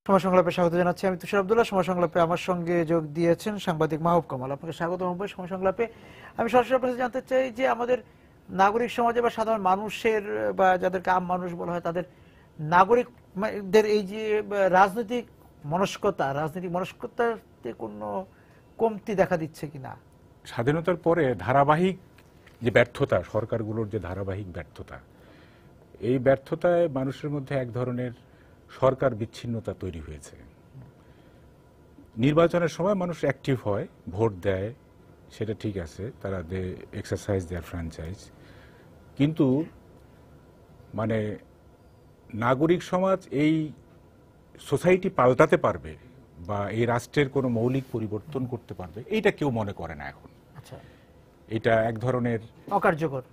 সময় সংলাপে স্বাগত জানাচ্ছি। আমি তুষার আব্দুল্লাহ। সময় সংলাপে আমার সঙ্গে যোগ দিয়েছেন সাংবাদিক মাহবুব কামাল। আপনাকে স্বাগত জানাই সময় সংলাপে। আমি সরাসরি আপনার কাছে জানতে চাই যে আমাদের নাগরিক সমাজে বা সাধারণ মানুষের বা যাদেরকে আম মানুষ বলা হয় তাদের নাগরিকদের এই যে রাজনৈতিক মনস্কতাতে কোনো কমতি দেখা দিচ্ছে কিনা? স্বাধীনতার পরে ধারাবাহিক যে ব্যর্থতা, সরকারগুলোর যে ধারাবাহিক ব্যর্থতা, এই ব্যর্থতায় মানুষের মধ্যে এক ধরনের সরকার বিচ্ছিন্নতা তৈরি হয়েছে। নির্বাচনের সময় মানুষ অ্যাক্টিভ হয়, ভোট দেয়, সেটা ঠিক আছে, তারা দে এক্সারসাইজ দেয়ার ফ্র্যাঞ্চাইজ, কিন্তু মানে নাগরিক সমাজ এই সোসাইটি পাল্টাতে পারবে বা এই রাষ্ট্রের কোনো মৌলিক পরিবর্তন করতে পারবে, এইটা কেউ মনে করে না এখন। আচ্ছা, এটা এক ধরনের অকার্যকর।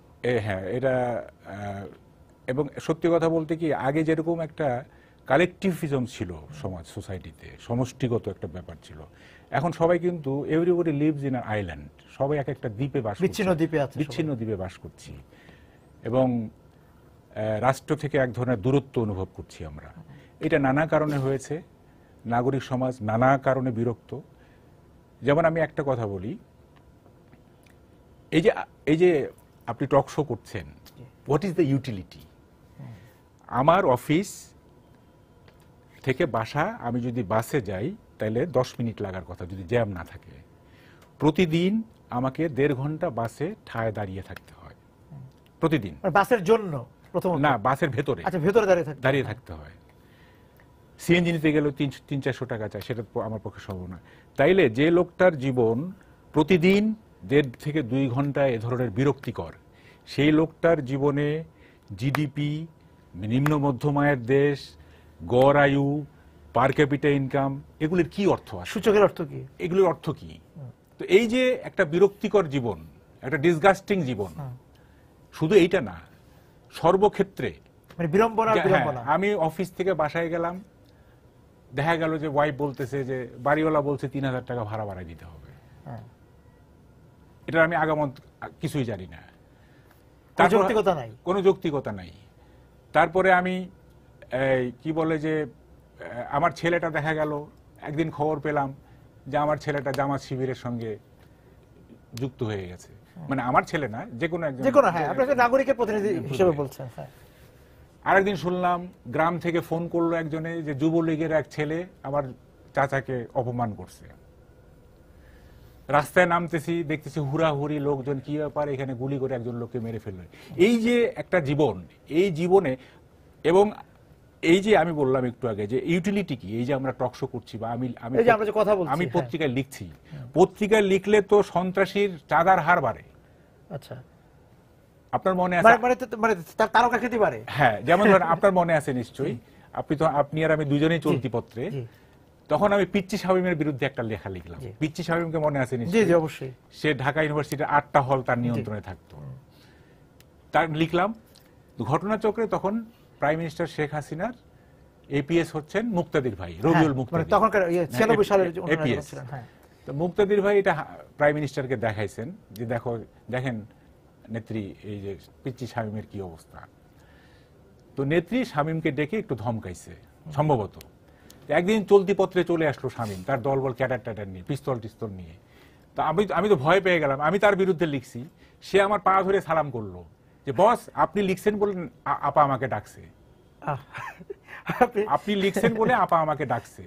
হ্যাঁ, এটা এবং সত্যি কথা বলতে কি, আগে যেরকম একটা কালেকটিভিজম ছিল সমাজ, সোসাইটিতে সমষ্টিগত একটা ব্যাপার ছিল, এখন সবাই কিন্তু everybody lives in an island, সবাই এক একটা দ্বীপে বাস করছে, বিচ্ছিন্ন দ্বীপে বাস করছি, এবং রাষ্ট্র থেকে এক ধরনের দূরত্ব অনুভব করছি আমরা। এটা নানা কারণে হয়েছে, নাগরিক সমাজ নানা কারণে বিরক্ত। যেমন আমি একটা কথা বলি, এই যে আপনি টক শো করছেন, হোয়াট ইজ দ্য ইউটিলিটি? আমার অফিস থেকে বাসা আমি যদি বাসে যাই তাহলে 10 মিনিট লাগার কথা যদি জ্যাম না থাকে। প্রতিদিন আমাকে 1.5 ঘন্টা বাসে ঠায় দাঁড়িয়ে থাকতে হয় প্রতিদিন। বাসের জন্য? না, বাসের ভেতরে। আচ্ছা, ভেতরে দাঁড়িয়ে থাকতে হয়। সিএনজি নিতে গেলেও 300-400 টাকা চায়, সেটা আমার পক্ষে সম্ভব নয়। তাইলে যে লোকটার জীবন প্রতিদিন 1.5 থেকে 2 ঘন্টা এ ধরনের বিরক্তিকর, সেই লোকটার জীবনে জিডিপি, নিম্ন মধ্যম আয়ের দেশ, গড় আয়ু, পার ক্যাপিটা ইনকাম, এগুলির কি অর্থ আছে? সূচকের অর্থ কি? এগুলির অর্থ কি? তো এই যে একটা বিরক্তিকর জীবন, একটা ডিসগাস্টিং জীবন, শুধু এইটা না, সর্বক্ষেত্রে বিড়ম্বনা। আমি অফিস থেকে বাসায় গেলাম, দেখা গেল যে ওয়াইফ বলতেছে যে বাড়িওয়ালা বলছে 3000 টাকা ভাড়া বাড়াই দিতে হবে। এটা আমি আগামত কিছুই জানি না, কোনো যৌক্তিকতা নাই। তারপরে আমি কি বলে যে আমার ছেলেটা দেখা গেল, একদিন খবর পেলাম যে আমার ছেলেটা জামাত শিবিরের সঙ্গে যুক্ত হয়ে গেছে। মানে আমার ছেলে না, যে কোনো একজন, নাগরিকের প্রতিনিধি হিসেবে বলছেন। আরেকদিন শুনলাম গ্রাম থেকে ফোন করলো একজনে যে যুবলীগের এক ছেলে আমার চাচাকে অপমান করছে। রাস্তায় নামতেছি, দেখতেছি হুড়াহুড়ি লোকজন, কি ব্যাপার, এখানে গুলি করে একজন লোককে মেরে ফেললো। এই যে একটা জীবন, এই জীবনে, এবং এই যে আমি বললাম একটু আগে যে ইউটিলিটি কি, এই যে আমরা টক শো করছি বা আমি পত্রিকায় লিখছি, পত্রিকায় লিখলে তো সন্ত্রাসীর চাঁদার হার বাড়ে। আচ্ছা, আপনার মনে আছে? হ্যাঁ, যেমন ধরেন আপনার মনে আছে নিশ্চয়ই, আপনি আর আমি দুজনেই চলতি পত্রে, তখন আমি পিচ্চি শামীমের বিরুদ্ধে একটা লেখা লিখলাম। পিচ্চি শামীমকে মনে আছে নিশ্চয়ই? অবশ্যই। সে ঢাকা ইউনিভার্সিটির 8টা হল তার নিয়ন্ত্রণে থাকতো। তার লিখলাম ঘটনাচক্রে তখন প্রাইম মিনিস্টার শেখ হাসিনার এপিএস হচ্ছেন মুক্তাদির ভাই, রবিউল মুক্তাদির, এপিএস। তো মুক্তাদির ভাই এটা প্রাইম মিনিস্টারকে দেখাইছেন যে দেখেন নেত্রী, এই যে পিচ্চি শামীমের কি অবস্থা। তো নেত্রী শামীমকে ডেকে একটু ধমকাইছে সম্ভবত। একদিন চলতি পত্রে চলে আসলো শামীম, তার দলবল ক্যাডার নিয়ে, পিস্তল টিস্তল নিয়ে। তো আমি তো ভয় পেয়ে গেলাম, আমি তার বিরুদ্ধে লিখছি। সে আমার পা ধরে সালাম করলো যে বস আপনি লিখছেন বলে আপা আমাকে ডাকছে, আপনি লিখছেন বলে আপা আমাকে ডাকছে।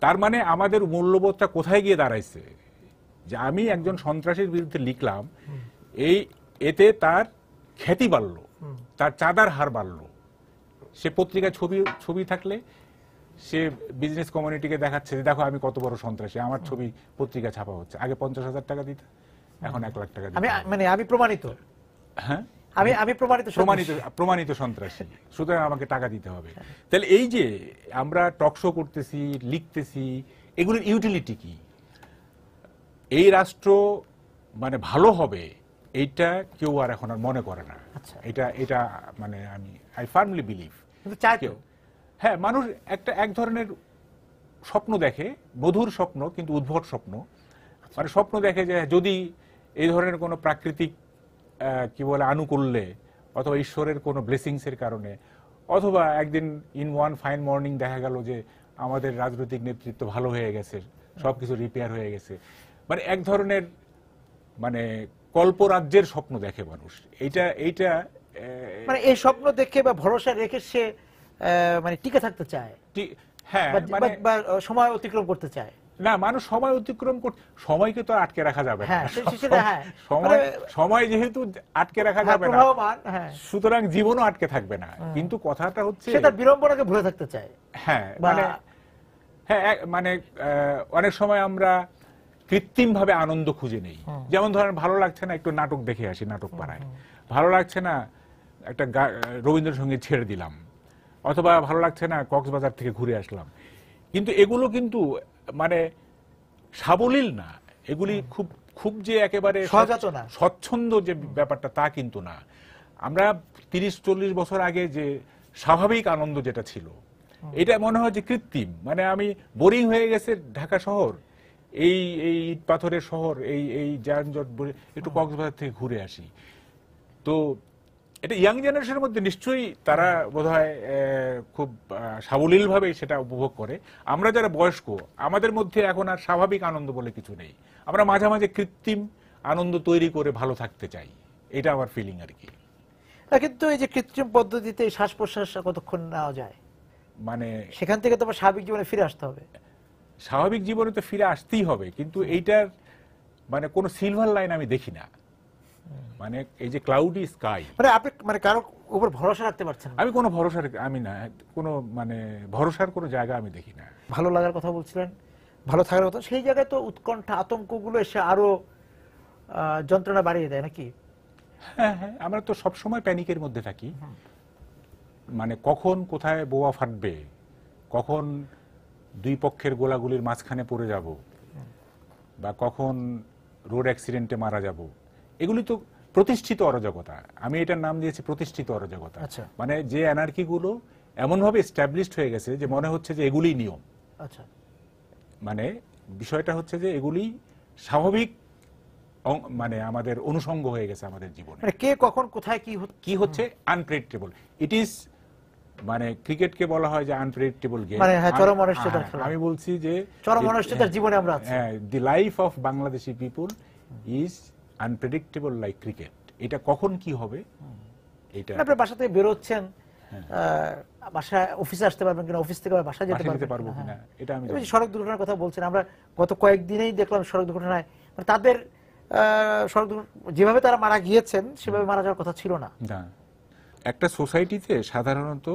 তার মানে আমাদের মূল্যবোধটা কোথায় গিয়ে দাঁড়াইছে, যে আমি একজন সন্ত্রাসীর বিরুদ্ধে লিখলাম, এতে তার খ্যাতি বাড়লো, তার চাঁদার হার বাড়লো। সে পত্রিকায় ছবি থাকলে সে বিজনেস কমিউনিটিকে দেখাচ্ছে যে দেখো আমি কত বড় সন্ত্রাসী, আমার ছবি পত্রিকা ছাপা হচ্ছে। আগে 50,000 টাকা দিতে, এখন 1 লাখ টাকা দিতে। আমি প্রমাণিত, হ্যাঁ, আমি প্রমাণিত সন্ত্রাসী, সুতরাং আমাকে টাকা দিতে হবে। তাহলে এই যে আমরা টক শো করতেছি, লিখতেছি, এগুলোর ইউটিলিটি কি? এই রাষ্ট্র মানে ভালো হবে এইটা কেউ আর এখন আর মনে করে না। এটা মানে আই ফার্মলি বিলিভ। হ্যাঁ, মানুষ এক ধরনের স্বপ্ন দেখে, মধুর স্বপ্ন কিন্তু উদ্ভট স্বপ্ন। মানে স্বপ্ন দেখে যে যদি এই ধরনের কোনো প্রাকৃতিক কি বলে আনুকূল্যে অথবা ঈশ্বরের কোনো ব্লেসিংস এর কারণে, অথবা একদিন ইন ওয়ান ফাইন মর্নিং দেখা গেল যে আমাদের রাজনৈতিক নেতৃত্ব ভালো হয়ে গেছে, সবকিছু রিপেয়ার হয়ে গেছে, মানে এক ধরনের মানে কল্পরাজ্যের স্বপ্ন দেখে মানুষ। এইটা মানে এই স্বপ্ন দেখে বা ভরসা রেখে সে মানে টিকে থাকতে চায়, হ্যাঁ, বা সময় অতিক্রম করতে চায়। না, মানুষ সময় অতিক্রম করতে, সময়কে তো আটকে রাখা যাবে না, সময় যেহেতু আটকে রাখা যাবে না, সুতরাং জীবনও আটকে থাকবে না। কিন্তু কথাটা হচ্ছে সে তার বিড়ম্বনাকে ভুলে থাকতে চায়। হ্যাঁ, মানে অনেক সময় আমরা কৃত্রিম ভাবে আনন্দ খুঁজে নেই। যেমন ধরেন ভালো লাগছে না, একটু নাটক দেখে আসি নাটক পাড়ায়, ভালো লাগছে না একটা রবীন্দ্রসঙ্গীত ছেড়ে দিলাম, অথবা ভালো লাগছে না কক্সবাজার থেকে ঘুরে আসলাম। কিন্তু এগুলো কিন্তু মানে সাবলীল না, এগুলি খুব খুব যে একেবারে স্বচ্ছন্দ যে ব্যাপারটা তা কিন্তু না। আমরা 30-40 বছর আগে যে স্বাভাবিক আনন্দ যেটা ছিল, এটা মনে হয় যে কৃত্রিম। মানে আমি বোরিং হয়ে গেছে ঢাকা শহর, এই ইট পাথরের শহর, এই যানজট, একটু কক্সবাজার থেকে ঘুরে আসি। তো এটা ইয়াং জেনারেশনের মধ্যে নিশ্চয়ই তারা বোধহয় খুব সাবলীল ভাবে সেটা উপভোগ করে। আমরা যারা বয়স্ক, আমাদের মধ্যে এখন আর স্বাভাবিক আনন্দ বলে কিছু নেই, আমরা মাঝে মাঝে কৃত্রিম আনন্দ তৈরি করে ভালো থাকতে চাই, এটা আমার ফিলিং আর কি। কিন্তু এই যে কৃত্রিম পদ্ধতিতে শ্বাস প্রশ্বাস কতক্ষণ নেওয়া যায়, মানে সেখান থেকে তোমার স্বাভাবিক জীবনে ফিরে আসতে হবে। স্বাভাবিক জীবনে তো ফিরে আসতেই হবে, কিন্তু এইটার মানে কোনো সিলভার লাইন আমি দেখি না। মানে এই যে ক্লাউডি স্কাই, মানে আপনি মানে কারো উপর ভরসা রাখতে পারছেন না। আমি কোনো ভরসার আমি না, কোনো মানে ভরসার কোনো জায়গা আমি দেখি না। ভালো লাগার কথা বলছিলেন, ভালো থাকার কথা, সেই জায়গায় তো উৎকণ্ঠা আতঙ্কগুলো এসে আরো যন্ত্রণা বাড়িয়ে দেয় নাকি? হ্যাঁ হ্যাঁ, আমরা তো সবসময় প্যানিকের মধ্যে থাকি। মানে কখন কোথায় বোমা ফাটবে, কখন দুই পক্ষের গোলাগুলির মাঝখানে পড়ে যাব, বা কখন রোড অ্যাক্সিডেন্টে মারা যাব, এগুলি তো প্রতিষ্ঠিত অরাজকতা। আমি এটার নাম দিয়েছি প্রতিষ্ঠিত অরাজকতা। মানে যে অ্যানার্কি গুলো এমনভাবে এস্টাবলিশড হয়ে গেছে যে মনে হচ্ছে যে এগুলি নিয়ম। আচ্ছা, মানে বিষয়টা হচ্ছে যে এগুলি স্বাভাবিক মানে আমাদের অনুষঙ্গ হয়ে গেছে আমাদের জীবনে। মানে কে কখন কোথায় কি হচ্ছে আনপ্রেডিক্টেবল। ইট ইজ মানে ক্রিকেটকে বলা হয় যে আনপ্রেডিক্টেবল গেম। মানে চরম অনিশ্চয়তার খেলা। আমি বলছি যে চরম অনিশ্চয়তার জীবনে আমরা আছি। হ্যাঁ, দি life of Bangladeshi people is unpredictable like cricket. এটা কখন কি হবে, এটা আপনি বাসা থেকে বের হচ্ছেন, বাসায় অফিসে আসতে পারবেন কিনা, অফিস থেকে বাসা যেতে পারবো কিনা, এটা আমি সড়ক দুর্ঘটনার কথা বলছেন। আমরা গত কয়েকদিনেই দেখলাম সড়ক দুর্ঘটনায় মানে তাদের সড়ক যেভাবে তারা মারা গিয়েছেন সেভাবে মারা যাওয়ার কথা ছিল না। একটা সোসাইটিতে সাধারণত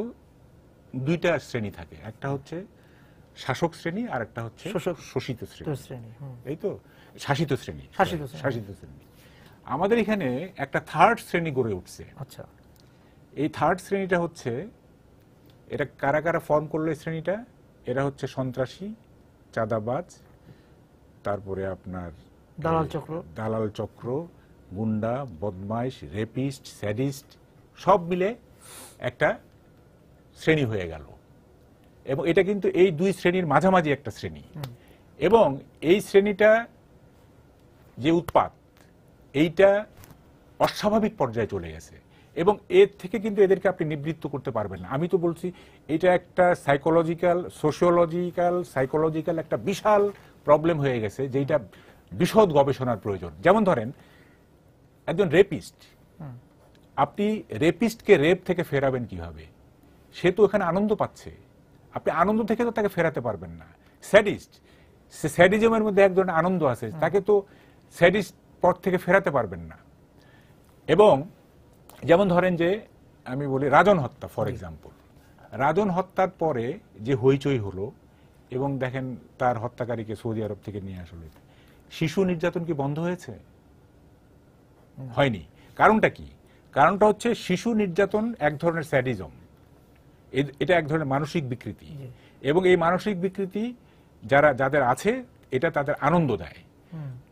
দুইটা শ্রেণী থাকে, একটা হচ্ছে শাসক শ্রেণী আর একটা হচ্ছে শোষিত শ্রেণী। এই তো শাসিত শ্রেণী। আমাদের এখানে একটা থার্ড শ্রেণী গড়ে উঠছে। আচ্ছা, এই থার্ড শ্রেণীটা হচ্ছে, এটা কারা কারা ফর্ম করলো এই শ্রেণীটা? এরা হচ্ছে সন্ত্রাসী, চাঁদাবাজ, তারপরে আপনার দালাল চক্র, গুন্ডা, বদমাইশ, রেপিস্ট, স্যাডিস্ট, সব মিলে একটা শ্রেণী হয়ে গেল। এবং এটা কিন্তু এই দুই শ্রেণীর মাঝামাঝি একটা শ্রেণী। এবং এই শ্রেণীটা যে উৎপাত, এইটা অস্বাভাবিক পর্যায়ে চলে গেছে। এবং এর থেকে কিন্তু এদেরকে আপনি নিবৃত্ত করতে পারবেন না। আমি তো বলছি এটা একটা সাইকোলজিক্যাল একটা বিশাল প্রবলেম হয়ে গেছে, যেটা বিশদ গবেষণার প্রয়োজন। যেমন ধরেন একজন রেপিস্ট, আপনি রেপিস্টকে রেপ থেকে ফেরাবেন কিভাবে? সে তো এখানে আনন্দ পাচ্ছে, আপনি আনন্দ থেকে তো তাকে ফেরাতে পারবেন না। স্যাডিস্ট, স্যাডিজমের মধ্যে এক ধরনের আনন্দ আছে, তাকে তো স্যাডিস্ট পথ থেকে ফেরাতে পারবেন না। এবং যেমন ধরেন যে আমি বলি রাজন হত্যা, ফর এক্সাম্পল, রাজন হত্যার পরে যে হইচই হলো এবং দেখেন তার হত্যাকারীকে সৌদি আরব থেকে নিয়ে আসলো, শিশু নির্যাতন কি বন্ধ হয়েছে? হয়নি। কারণটা কি? কারণটা হচ্ছে শিশু নির্যাতন এক ধরনের স্যাডিজম, এটা এক ধরনের মানসিক বিকৃতি। এবং এই মানসিক বিকৃতি যাদের আছে, এটা তাদের আনন্দ দেয়।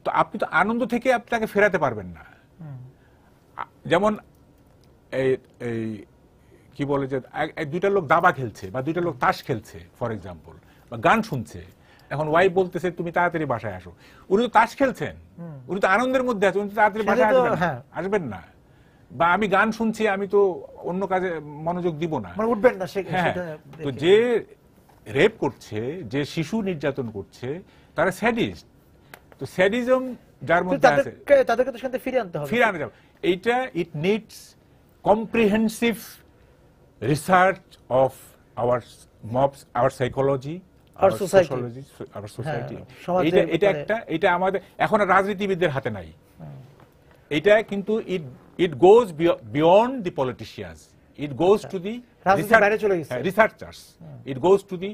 তো আপনি তো আনন্দ থেকে আপনি তাকে ফেরাতে পারবেন না। যেমন এই কি বলে যে দুইটা লোক দাবা খেলছে বা দুইটা লোক তাস খেলছে ফর এক্সাম্পল, বা গান শুনছে, এখন ওয়াইফ বলতেছে তুমি তাড়াতাড়ি বাসায় আসো। উনি তো তাস খেলছেন, উনি তো আনন্দের মধ্যে আছেন, উনি তো তাড়াতাড়ি বাসায় আসবেন না। বা আমি গান শুনছি, আমি তো অন্য কাজে মনোযোগ দিব না, উঠবেন না। তো যে রেপ করছে, যে শিশু নির্যাতন করছে, তারা স্যাডিস্ট। তো স্যাডিজম যার মধ্যে আছে তাদেরকে তো সেখানে ফিরিয়ে আনতে হবে। ফিরে আনা যাবে এইটা, it needs comprehensive research of our mobs, our psychology, our sociology, our society. এটা আমাদের এখন রাজনীতিবিদদের হাতে নাই। এটা কিন্তু it goes beyond the politicians, it goes to the researchers, it goes to the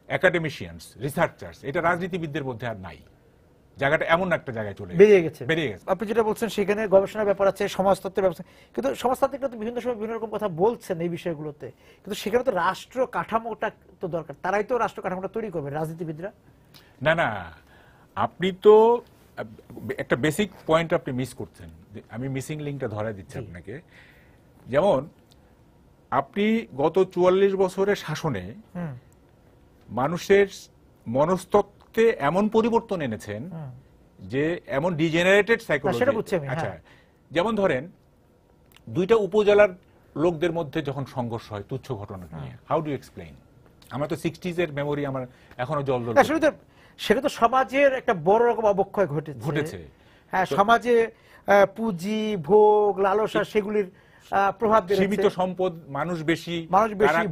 academicians, researchers. এটা রাজনীতিবিদদের মধ্যে আর নাই, জায়গাটা এমন একটা জায়গায় চলে বেরিয়ে গেছে। আপনি যেটা বলছেন সেখানে গবেষণার ব্যাপার আছে, সমাজতত্ত্বের ব্যাপার আছে, কিন্তু সমাজতাত্ত্বিকরা তো বিভিন্ন সময় বিভিন্ন রকম কথা বলছেন এই বিষয়গুলোতে, কিন্তু সেখানে তো রাষ্ট্র কাঠামোটা তো দরকার, তারাই তো রাষ্ট্র কাঠামোটা তৈরি করবে, রাজনীতিবিদরা। না, আপনি তো একটা বেসিক পয়েন্ট আপনি মিস করছেন। আমি মিসিং লিঙ্কটা ধরাই দিচ্ছি আপনাকে। যেমন আপনি গত ৪৪ বছরের শাসনে মানুষের মনস্তত্ত্বে এমন পরিবর্তন এনেছেন যে এমন ডিজেনারেটেড সাইকোলজি। আচ্ছা, যেমন ধরেন দুইটা উপজেলার লোকদের মধ্যে যখন সংঘর্ষ হয় তুচ্ছ ঘটনা নিয়ে, হাউ ডু এক্সপ্লেইন? আমার তো 60s এর মেমোরি আমার এখনো জল সেটা তো সমাজের একটা বড় রকম অবক্ষয় ঘটেছে। হ্যাঁ, সমাজে পুঁজি, ভোগ, লালসা সেগুলির প্রভাব, সীমিত সম্পদ, মানুষ বেশি,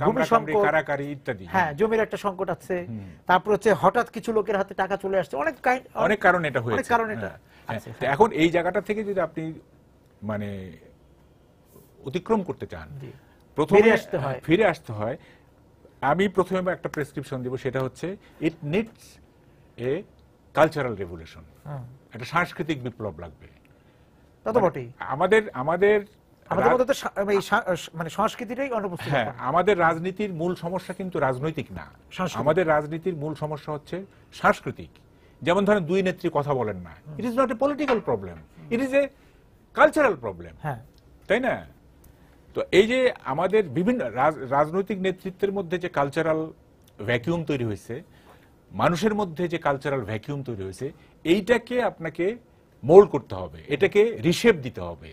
ভূমি সংকট, কারাকারি ইত্যাদি। হ্যাঁ, জমির একটা সংকট আছে। তারপর হচ্ছে হঠাৎ কিছু লোকের হাতে টাকা চলে আসছে, অনেক কারণ এটা হয়েছে। এখন এই জায়গাটা থেকে যদি আপনি মানে অতিক্রম করতে চান, প্রথমে ফিরে আসতে হয়। আমি প্রথমে একটা প্রেসক্রিপশন দিব, সেটা হচ্ছে it needs a cultural revolution, একটা সাংস্কৃতিক বিপ্লব লাগবে। আমাদের সংস্কৃতিটাই অনুপস্থিত। হ্যাঁ, আমাদের রাজনীতির মূল সমস্যা কিন্তু রাজনৈতিক না, আমাদের রাজনীতির মূল সমস্যা হচ্ছে সাংস্কৃতিক। যেমন ধরেন দুই নেত্রী কথা বলেন না, it is not a political problem, it is a cultural problem, তাই না? তো এই যে আমাদের বিভিন্ন রাজনৈতিক নেতৃত্বের মধ্যে যে কালচারাল ভ্যাকিউম তৈরি হয়েছে, মানুষের মধ্যে যে কালচারাল ভ্যাকিউম তৈরি হয়েছে, এইটাকে আপনাকে মোল্ড করতে হবে, এটাকে রিশেপ দিতে হবে।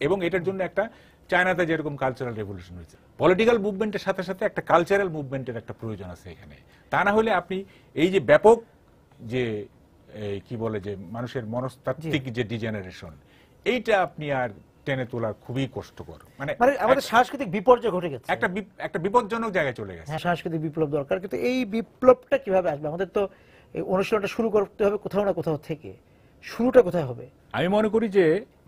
এবং এটার জন্য একটা চায়নাতে যেরকম কালচারাল রেভলিউশন হয়েছে, পলিটিক্যাল মুভমেন্টের সাথে সাথে একটা কালচারাল মুভমেন্টের একটা প্রয়োজন আছে এখানে। তা না হলে আপনি এই যে ব্যাপক যে কি বলে যে মানুষের মনস্তাত্ত্বিক যে ডিজেনারেশন, এইটা আপনি আর টেনে তোলা খুবই কষ্টকর। মানে আমাদের সাংস্কৃতিক বিপর্যয় ঘটে গেছে, একটা বিপজ্জনক জায়গায় চলে গেছে। সাংস্কৃতিক বিপ্লব দরকার, কিন্তু এই বিপ্লবটা কিভাবে আসবে? আমাদের তো এই অনুশীলনটা শুরু করতে হবে কোথাও না কোথাও থেকে। শুরুটা কোথায় হবে? আমি মনে করি যে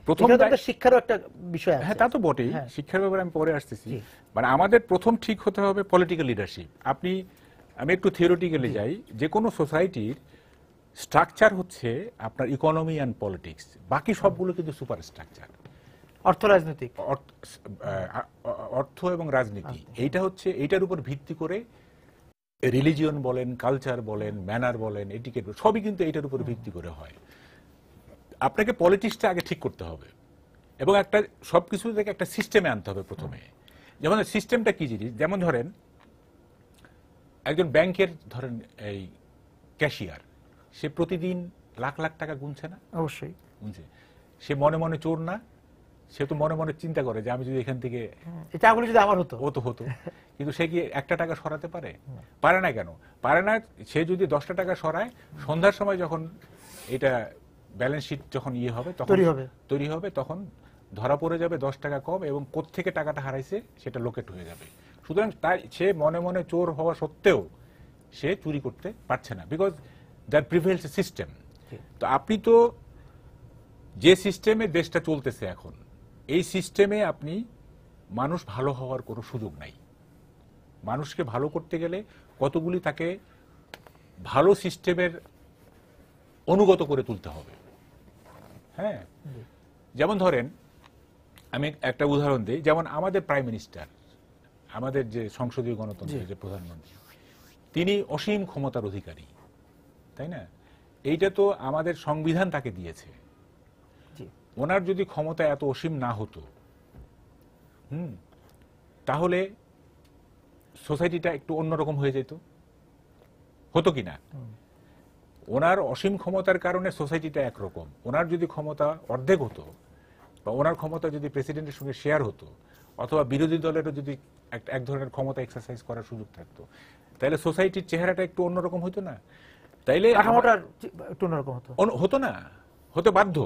প্রথম শিক্ষারও একটা বিষয় আছে। হ্যাঁ, তা তো বটেই, শিক্ষার ব্যাপারে আমি পরে আসতেছি। মানে আমাদের প্রথম ঠিক হতে হবে পলিটিক্যাল লিডারশিপ। আমি একটু থিওরিটিক্যালি যাই। যে কোনো সোসাইটির স্ট্রাকচার হচ্ছে আপনার ইকোনমি অ্যান্ড পলিটিক্স, বাকি সবগুলো কিন্তু সুপার স্ট্রাকচার। অর্থ এবং রাজনীতি, এইটা হচ্ছে এইটার উপর ভিত্তি করে রিলিজিয়ন বলেন, কালচার বলেন, ম্যানার বলেন, এটিকেট, সবই কিন্তু এইটার উপর ভিত্তি করে হয়। আপনাকে পলিটিক্সটা আগে ঠিক করতে হবে এবং একটা সবকিছু থেকে একটা সিস্টেমে আনতে হবে প্রথমে। যেমন সিস্টেমটা কি জিনিস, যেমন ধরেন একজন ব্যাংকের ধরেন এই ক্যাশিয়ার, সে প্রতিদিন লাখ লাখ টাকা গুনছে না? অবশ্যই গুনছে। সে মনে মনে চোর না? সে তো মনে মনে চিন্তা করে যে আমি যদি এখান থেকে টাকাগুলো যদি আমার হতো হতো। কিন্তু সে কি একটা টাকা সরাতে পারে? পারে না। কেন পারে না? সে যদি 10টা টাকা সরায়, সন্ধ্যার সময় যখন এটা ব্যালেন্স শিট যখন হবে তখন তৈরি হবে, তখন ধরা পড়ে যাবে 10 টাকা কম এবং কোত্থেকে টাকাটা হারাইছে সেটা লোকেট হয়ে যাবে। সুতরাং তাই সে মনে মনে চোর হওয়া সত্ত্বেও সে চুরি করতে পারছে না, because that prevails a system. তো আপনি তো যে সিস্টেমে দেশটা চলতেছে এখন, এই সিস্টেমে আপনি মানুষ ভালো হওয়ার কোনো সুযোগ নাই। মানুষকে ভালো করতে গেলে কতগুলি তাকে ভালো সিস্টেমের অনুগত করে তুলতে হবে। হ্যাঁ, যেমন ধরেন আমি একটা উদাহরণ দিই। যেমন আমাদের প্রাইম মিনিস্টার, আমাদের যে সংসদীয় গণতন্ত্রের যে প্রধানমন্ত্রী, তিনি অসীম ক্ষমতার অধিকারী, তাই না? এইটা তো আমাদের সংবিধান তাকে দিয়েছে। ওনার যদি ক্ষমতা এত অসীম না হতো, তাহলে সোসাইটিটা একটু অন্যরকম হয়ে যেত, হতো কিনা? ওনার অসীম ক্ষমতার কারণে সোসাইটিটা একরকম। ওনার যদি ক্ষমতা অর্ধেক হতো বা ওনার ক্ষমতা যদি প্রেসিডেন্টের সঙ্গে শেয়ার হতো, অথবা বিরোধী দলেরও যদি এক ধরনের ক্ষমতা এক্সারসাইজ করার সুযোগ থাকতো, তাহলে সোসাইটির চেহারাটা একটু অন্যরকম হতো না? তাইলে একটু অন্যরকম হতো না, হতে বাধ্য।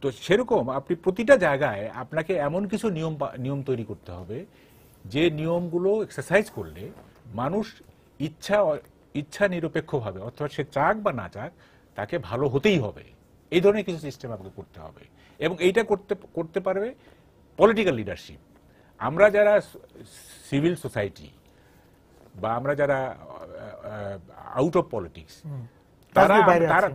তো সেরকম আপনি প্রতিটা জায়গায় আপনাকে এমন কিছু নিয়ম তৈরি করতে হবে যে নিয়মগুলো এক্সারসাইজ করলে মানুষ ইচ্ছা নিরপেক্ষভাবে, অথবা সে চাক বা না চাক, তাকে ভালো হতেই হবে, এই ধরনের কিছু সিস্টেম আপনাকে করতে হবে। এবং এইটা করতে পারবে পলিটিক্যাল লিডারশিপ। আমরা যারা সিভিল সোসাইটি বা আমরা যারা আউট অফ পলিটিক্স,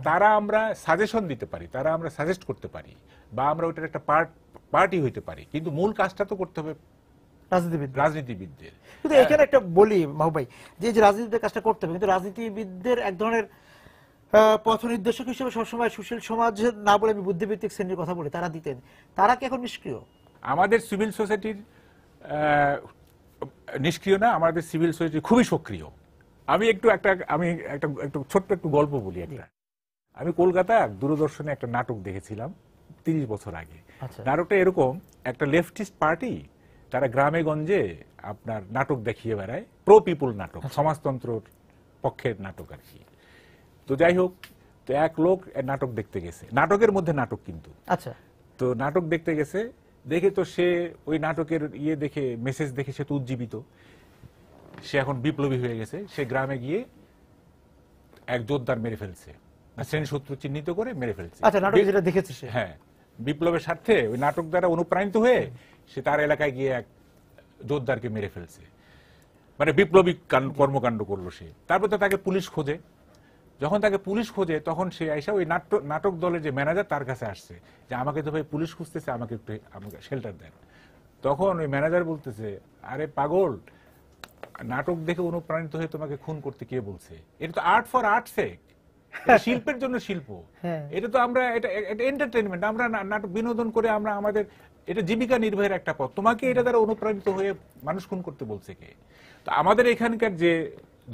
তারা আমরা সাজেশন দিতে পারি, তারা আমরা সাজেস্ট করতে পারি, বা আমরা ওইটার একটা পার্টি হইতে পারি, কিন্তু মূল কাজটা তো করতে হবে রাজনীতিবিদদের। কিন্তু এখানে একটা বলি মাহবুব ভাই, যে রাজনীতিবিদদের কাজটা করতে হবে, কিন্তু রাজনীতিবিদদের এক ধরনের পথ নির্দেশক হিসেবে সবসময় সুশীল সমাজ না বলে আমি বুদ্ধিভিত্তিক শ্রেণীর কথা বলি, তারা দিতেন। তারা কি এখন নিষ্ক্রিয়? আমাদের সিভিল সোসাইটির নিষ্ক্রিয় না, আমাদের সিভিল সোসাইটি খুবই সক্রিয়। আমি একটা ছোট্ট একটু গল্প বলি। আমি কলকাতা দূরদর্শনে একটা নাটক দেখেছিলাম 30 বছর আগে। নাটকটা এরকম, একটা লেফটিস্ট পার্টি তারা গ্রামে গঞ্জে আপনার নাটক দেখিয়ে বেড়ায়, প্রো পিপুল নাটক, সমাজতন্ত্রের পক্ষের নাটক আর কি। তো যাই হোক, তো এক লোক নাটক দেখতে গেছে, নাটকের মধ্যে নাটক কিন্তু। আচ্ছা। তো নাটক দেখতে গেছে, দেখে তো সে ওই নাটকের দেখে, মেসেজ দেখে সে তো উজ্জীবিত, সে এখন বিপ্লবী হয়ে গেছে। সে গ্রামে গিয়ে এক যোদ্ধার মেরে ফেলছে, শ্রেণী শত্রু চিহ্নিত করে মেরে ফেলছে। আচ্ছা, নাটক যেটা দেখেছে সে, হ্যাঁ, বিপ্লবের স্বার্থে ওই নাটক দ্বারা অনুপ্রাণিত হয়ে সে তার এলাকায় গিয়ে এক যোদ্ধারকে মেরে ফেলছে, মানে বিপ্লবী কর্মকাণ্ড করলো সে। তারপর তো তাকে পুলিশ খোঁজে, যখন তাকে পুলিশ খোঁজে তখন সে আইসা ওই নাটক দলের যে ম্যানেজার তার কাছে আসছে যে আমাকে তো ভাই পুলিশ খুঁজতেছে, আমাকে শেল্টার দেন। তখন ওই ম্যানেজার বলতেছে, আরে পাগল, নাটক দেখে অনুপ্রাণিত হয়ে তোমাকে খুন করতে কে বলছে? এটা তো আর্ট ফর আর্ট সেক, শিল্পের জন্য শিল্প। এটা তো আমরা এটা এন্টারটেইনমেন্ট, আমরা নাটক বিনোদন করে আমরা আমাদের এটা জীবিকা নির্বাহের একটা পথ। তোমাকে এটা দ্বারা অনুপ্রাণিত হয়ে মানুষ খুন করতে বলছে কে? তো আমাদের এখানকার যে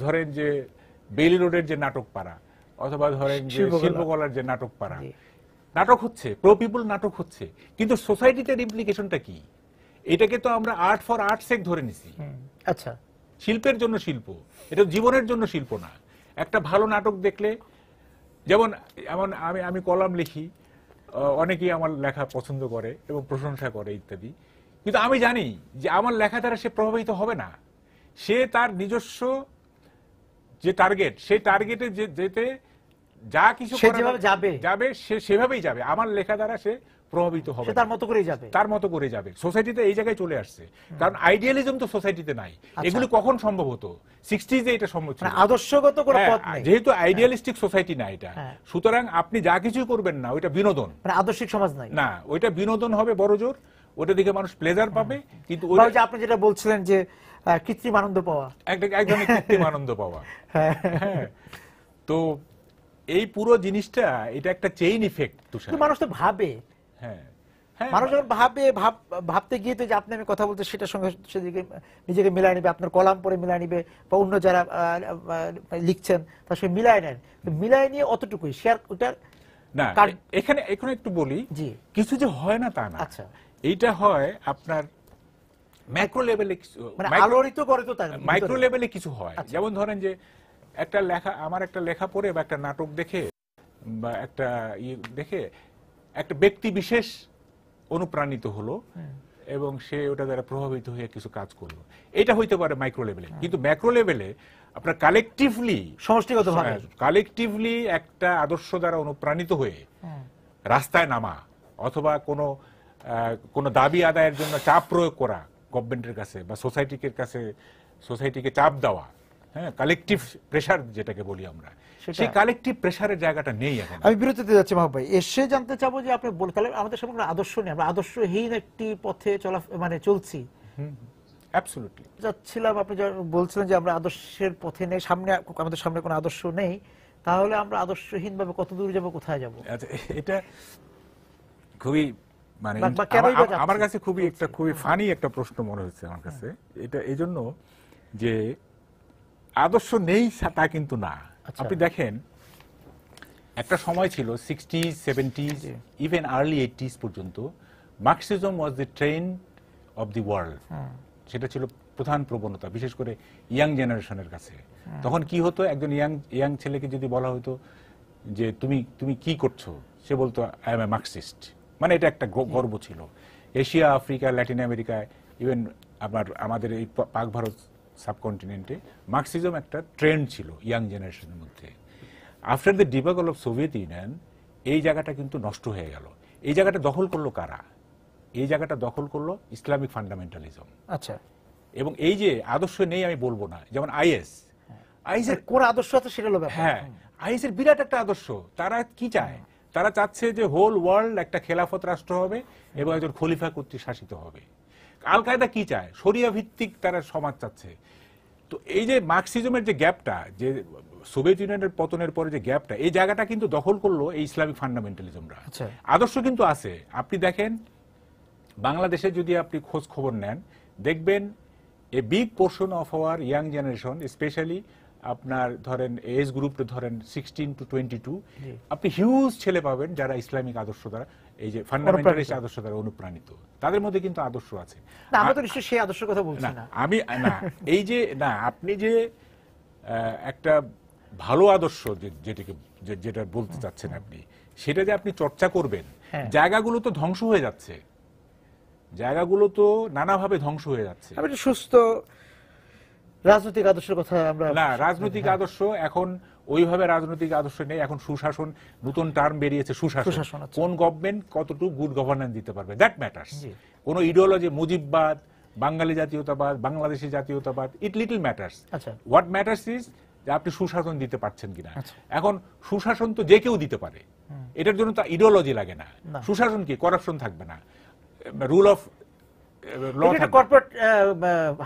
ধরেন যে বেইলি রোডের যে নাটক পাড়া, অথবা ধরেন যে শিল্পকলার যে নাটক পাড়া, নাটক হচ্ছে, প্রো পিপল নাটক হচ্ছে, কিন্তু সোসাইটিতে ইমপ্লিকেশনটা কি? এটাকে তো আমরা আর্ট ফর আর্ট সেক ধরে নিছি। আচ্ছা, শিল্পের জন্য শিল্প, এটা জীবনের জন্য শিল্প না। একটা ভালো নাটক দেখলে, যেমন আমি কলাম লিখি, অনেকেই আমার লেখা পছন্দ করে এবং প্রশংসা করে ইত্যাদি, কিন্তু আমি জানি যে আমার লেখা দ্বারা সে প্রভাবিত হবে না। সে তার নিজস্ব যে টার্গেট, সেই টার্গেটে যেতে যা কিছু যাবে সে সেভাবেই যাবে। আমার লেখা দ্বারা সে প্রভাবিত হবে, তার মতো করে যাবে। সোসাইটিতে এই জায়গায় চলে আসছে, কারণ আইডিয়ালিজম তো সোসাইটিতে নাই। এগুলো কখন সম্ভব হতো? 60s-এ এটা সম্ভব ছিল, আদর্শগত কোনো পথ নেই, যেহেতু আইডিয়ালিস্টিক সোসাইটি না এটা। সুতরাং আপনি যা কিছু করবেন না, ওইটা বিনোদন, আদর্শিক সমাজ নাই না, ওইটা বিনোদন হবে বড় জোর, ওটা দেখে মানুষ প্লেজার পাবে। কিন্তু আপনি যেটা বলছিলেন যে কৃত্রিম আনন্দ পাওয়া, এক ধরনের কৃত্রিম আনন্দ পাওয়া। তো এই পুরো জিনিসটা, এটা একটা চেইন ইফেক্ট। মানুষ তো ভাবে, মানুষ যখন ভাবতে গিয়ে তো যে আপনি আমি কথা বলতে সেটার সঙ্গে সেদিকে নিজেকে মিলাই নিবে, আপনার কলাম পড়ে মিলাই নিবে, বা অন্য যারা লিখছেন তার সঙ্গে মিলাই নেন, মিলাই নিয়ে অতটুকুই শেয়ার ওটা না। এখানে একটু বলি, কিছু যে হয় না তা না। আচ্ছা, এইটা হয় আপনার ম্যাক্রো লেভেলে, মাইক্রো লেভেলে কিছু হয়। যেমন ধরেন যে আমার একটা লেখা পড়ে বা একটা নাটক দেখে বা একটা দেখে একটা ব্যক্তি বিশেষ অনুপ্রাণিত হলো এবং সে ওটা দ্বারা প্রভাবিত হয়ে কিছু কাজ করলো, এটা হইতে পারে মাইক্রো লেভেলে। কিন্তু ম্যাক্রো লেভেলে আপনার কালেকটিভলি একটা আদর্শ দ্বারা অনুপ্রাণিত হয়ে রাস্তায় নামা, অথবা কোনো দাবি আদায়ের জন্য চাপ প্রয়োগ করা গভর্নমেন্টের কাছে বা সোসাইটিকে চাপ দেওয়া, কালেকটিভ প্রেসার যেটাকে বলি আমরা, সেই কালেকটিভ প্রেসারের জায়গাটা নেই এখন। আমি বিরতিতে যাচ্ছি মাহবুব ভাই, এসে জানতে চাবো যে আপনি তাহলে আমাদের সামনে কোনো আদর্শ নেই, আমরা আদর্শহীন একটি পথে চলছি। অ্যাবসলিউটলি যাচ্ছিলাম, আপনি বলছিলেন যে আমরা আদর্শের পথে নেই, আমাদের সামনে কোনো আদর্শ নেই, তাহলে আমরা আদর্শহীন ভাবে কত দূর যাব, কোথায় যাব? আচ্ছা, এটা খুবই আমার কাছে খুবই ফানি একটা প্রশ্ন মনে হচ্ছে আমার কাছে। এটা এই জন্য যে আদর্শ নেই তা কিন্তু না। আপনি দেখেন, একটা সময় ছিল 60s, 70s, even early 80s পর্যন্ত, Marxism was the trend of the world, সেটা ছিল প্রধান প্রবণতা, বিশেষ করে ইয়াং জেনারেশনের কাছে। তখন কি হতো, একজন ইয়াং ছেলেকে যদি বলা হতো যে তুমি কি করছো, সে বলতো আই এম এ মার্কসিস্ট। মানে এটা একটা গর্ব ছিল। Asia, Africa, Latin America, even আমাদের এই পাক ভারত সাবকন্টিনেন্টে মার্কসিজম একটা ট্রেন্ড ছিল ইয়াং জেনারেশনের মধ্যে। After the debacle of Soviet Union এই জায়গাটা কিন্তু নষ্ট হয়ে গেল। এই জায়গাটা দখল করলো কারা? এই জায়গাটা দখল করলো ইসলামিক ফান্ডামেন্টালিজম। আচ্ছা, এবং এই যে আদর্শ নেই আমি বলবো না, যেমন আইএস এর কোন আদর্শ আছে সেটা হলো ব্যাপার। হ্যাঁ, আইএস এর বিরাট একটা আদর্শ। তারা কি চায়? তারা চাচ্ছে যে হোল ওয়ার্ল্ড একটা খেলাফত রাষ্ট্র হবে এবং একজন খলিফা কর্তৃক শাসিত হবে। আল কায়দা কি চায়? শরিয়া ভিত্তিক তারা সমাজ চাচ্ছে। তো এই যে মার্কসিজমের যে গ্যাপটা, যে সোভিয়েত ইউনিয়নের পতনের পরে যে গ্যাপটা, এই জায়গাটা কিন্তু দখল করলো এই ইসলামিক ফান্ডামেন্টালিজমরা। আদর্শ কিন্তু আছে। আপনি দেখেন বাংলাদেশে যদি আপনি খোঁজ খবর নেন, দেখবেন a big portion of our young generation, specially আপনার ধরেন এজ গ্রুপটা ধরেন 16 to 22, আপনি হিউজ ছেলে পাবেন যারা ইসলামিক আদর্শ দ্বারা, এই যে ফান্ডামেন্টালিস্ট আদর্শ দ্বারা অনুপ্রাণিত। তাদের মধ্যে কিন্তু আদর্শ আছে। আমরা তো নিশ্চয়ই সেই আদর্শের কথা বলছি না। আমি না, এই যে না, আপনি যে একটা ভালো আদর্শ যেটা বলতে চাচ্ছেন আপনি, সেটা যে আপনি চর্চা করবেন, জায়গাগুলো তো ধ্বংস হয়ে যাচ্ছে, জায়গাগুলো তো নানাভাবে ধ্বংস হয়ে যাচ্ছে। সুস্থ রাজনৈতিক আদর্শের কথা আমরা না, রাজনৈতিক আদর্শ এখন ওইভাবে রাজনৈতিক আদর্শ নেই। এখন সুশাসন, নতুন টার্ম বেরিয়েছে সুশাসন। কোন গভর্নমেন্ট কতটুকু গুড গভর্নেন্স দিতে পারবে, দ্যাট ম্যাটার্স। কোন ইডিওলজি, মুজিববাদ, বাঙালি জাতীয়তাবাদ, বাংলাদেশি জাতীয়তাবাদ, ইট little matters. What matters is যে আপনি সুশাসন দিতে পারছেন কিনা। এখন সুশাসন তো যে কেউ দিতে পারে, এটার জন্য তো ইডিওলজি লাগে না। সুশাসন কি? করাপশন থাকবে না, রুল অফ ল থাকবে, কর্পোরেট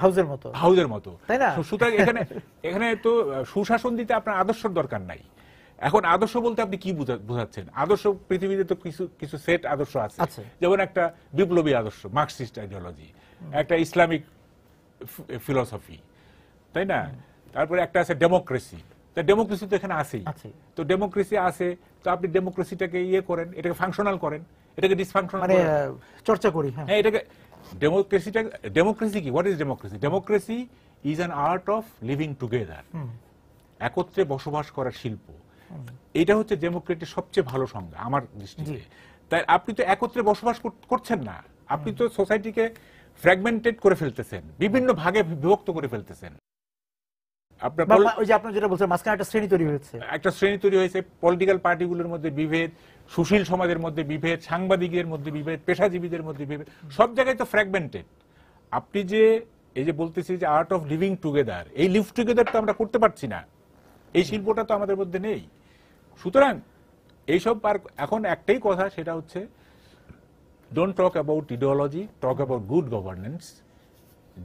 হাউসের মতো, তাই না? সুতরাং এখানে তো সুশাসন দিতে আপনার আদর্শের দরকার নাই। এখন আদর্শ বলতে আপনি কি বোঝাচ্ছেন? আদর্শ পৃথিবীতে তো কিছু সেট আদর্শ আছে, যেমন একটা বিপ্লবী আদর্শ, মার্কসিস্ট আইডিওলজি, একটা ইসলামিক ফিলোসফি, তাই না? তারপরে একটা আছে ডেমোক্রেসি। তা ডেমোক্রেসি তো এখানে আছেই। তো ডেমোক্রেসি আছে, তো আপনি ডেমোক্রেসিটাকে করেন, এটাকে ফাংশনাল করেন, এটাকে ডিসফাংশনাল চর্চা করি। হ্যাঁ, এটাকে ডেমোক্রেসি কি? What is democracy? Democracy is an art of living together, একত্রে বসবাস করার শিল্প। এটা হচ্ছে ডেমোক্রেটির সবচেয়ে ভালো সংজ্ঞা আমার দৃষ্টিতে। তাই আপনি তো একত্রে বসবাস করছেন না, আপনি তো সোসাইটিকে ফ্র্যাগমেন্টেড করে ফেলতেছেন, বিভিন্ন ভাগে বিভক্ত করে ফেলতেছেন। আপনার যেটা বলছেন, মাঝখানে একটা শ্রেণী তৈরি হয়েছে, পলিটিক্যাল পার্টিগুলোর মধ্যে বিভেদ, সুশীল সমাজের মধ্যে বিভেদ, সাংবাদিকদের মধ্যে বিভেদ, পেশাজীবীদের মধ্যে বিভেদ, সব জায়গায় তো ফ্র্যাগমেন্টেড। আপনি যে এই যে বলতেছি যে আর্ট অফ লিভিং টুগেদার, এই লিভ টুগেদার তো আমরা করতে পারছি না, এই শিল্পটা তো আমাদের মধ্যে নেই। সুতরাং এইসব এখন একটাই কথা, সেটা হচ্ছে don't talk about ideology, talk about good governance.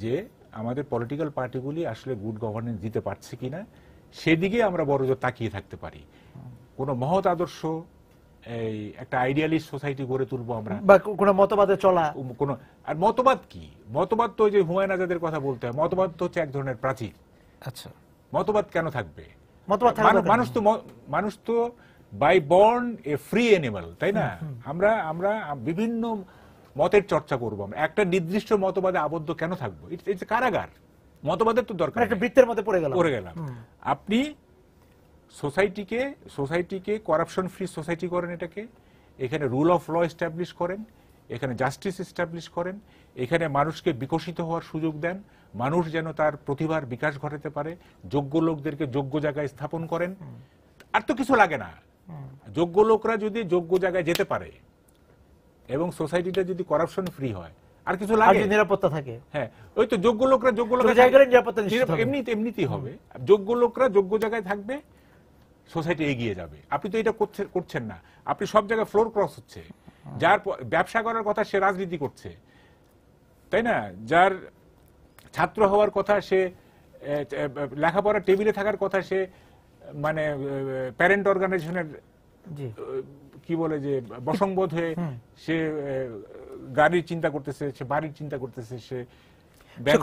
যে আমাদের পলিটিক্যাল পার্টিগুলি আসলে গুড গভর্নেন্স দিতে পারছে কিনা, সেদিকে আমরা বড়জোর তাকিয়ে থাকতে পারি। কোন মহৎ আদর্শ, এই একটা আইডিয়ালিস্ট সোসাইটি গড়ে তুলবো আমরা, বা কোন মতবাদে চলা, কোন আর মতবাদ কি? মতবাদ তো ওই যে হুমায়ুন আজাদের কথা বলতে হয়, মতবাদ তো হচ্ছে এক ধরনের প্রাচীর। আচ্ছা, মতবাদ কেন থাকবে? মানুষ তো by born a free animal, তাই না? আমরা বিভিন্ন মতের চর্চা করবো, আমরা একটা নির্দিষ্ট মতবাদে আবদ্ধ কেন থাকবো? ইটস কারাগার। মতবাদের তো দরকার, একটা বৃত্তের মধ্যে পড়ে গেলাম। আপনি সোসাইটিকে করাপশন ফ্রি সোসাইটি করেন, এটাকে এখানে রুল অফ ল এস্টাবলিশ করেন, এখানে জাস্টিস এস্টাবলিশ করেন, এখানে মানুষকে বিকশিত হওয়ার সুযোগ দেন, মানুষ যেন তার প্রতিভার বিকাশ ঘটাতে পারে, যোগ্য লোকদেরকে যোগ্য জায়গায় স্থাপন করেন। আর তো কিছু লাগে না। যোগ্য লোকরা যদি যোগ্য জায়গায় যেতে পারে এবং সোসাইটিটা যদি করাপশন ফ্রি হয়, আর কিছু লাগে? নিরাপত্তা থাকে। হ্যাঁ, ওই তো যোগ্য লোকরা এমনিতেই হবে। যোগ্য লোকরা যোগ্য জায়গায় থাকবে, সোসাইটি এগিয়ে যাবে। আপনি তো এটা করছেন না। আপনি সব জায়গায় ফ্লোর ক্রস হচ্ছে। যার ব্যবসা করার কথা সে রাজনীতি করছে, তাই না? যার ছাত্র হওয়ার কথা, সে লেখাপড়ার টেবিলে থাকার কথা, সে মানে প্যারেন্ট অর্গানাইজেশনের কি বলে যে বসংবোধ হয়ে সে গাড়ির চিন্তা করতেছে, সে বাড়ির চিন্তা করতেছে, সে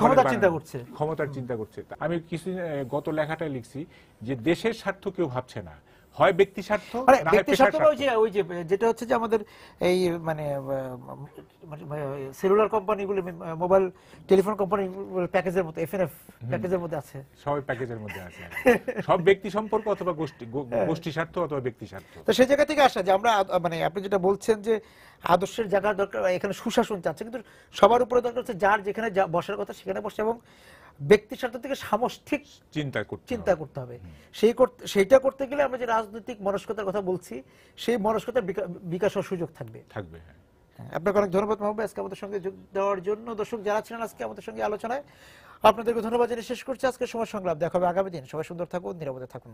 ক্ষমতার চিন্তা করছে। আমি কিছুদিন গত লেখাটায় লিখছি যে দেশের স্বার্থ কেউ ভাবছে না, হয় ব্যক্তি স্বার্থ, মানে না হয় ব্যক্তি পেশার স্বার্থ স্বার্থ। ওই যে যেটা হচ্ছে যে আমাদের এই মানে সেলুলার কোম্পানিগুলো, মোবাইল টেলিফোন কোম্পানিগুলো প্যাকেজের মতো, এফএনএফ প্যাকেজের মধ্যে আছে, সবাই প্যাকেজের মধ্যে আছে। সব ব্যক্তি সম্পর্ক অথবা গোষ্ঠী স্বার্থ অথবা ব্যক্তি স্বার্থ। তো সেই জায়গা থেকে আসা যে আমরা মানে আপনি যেটা বলছেন যে আদর্শের জায়গা দরকার, এখানে সুশাসন চাচ্ছে, কিন্তু সবার উপরে দরকার হচ্ছে যার যেখানে বসার কথা সেখানে বসে, এবং ব্যক্তি স্বার্থ থেকে সামষ্টিক চিন্তা করতে হবে। সেইটা করতে গেলে আমরা যে রাজনৈতিক মনস্কতার কথা বলছি, সেই মনস্কতার বিকাশ হওয়ার সুযোগ থাকবে। আপনাকে অনেক ধন্যবাদ মাহবুব আজকে আমাদের সঙ্গে যোগ দেওয়ার জন্য। দর্শক যারা ছিলেন আজকে আমাদের সঙ্গে আলোচনায়, আপনাদেরকে ধন্যবাদ জানিয়ে শেষ করছি আজকে সময় সংলাপ। দেখা হবে আগামী দিন। সবাই সুন্দর থাকুন, নিরাপদে থাকুন।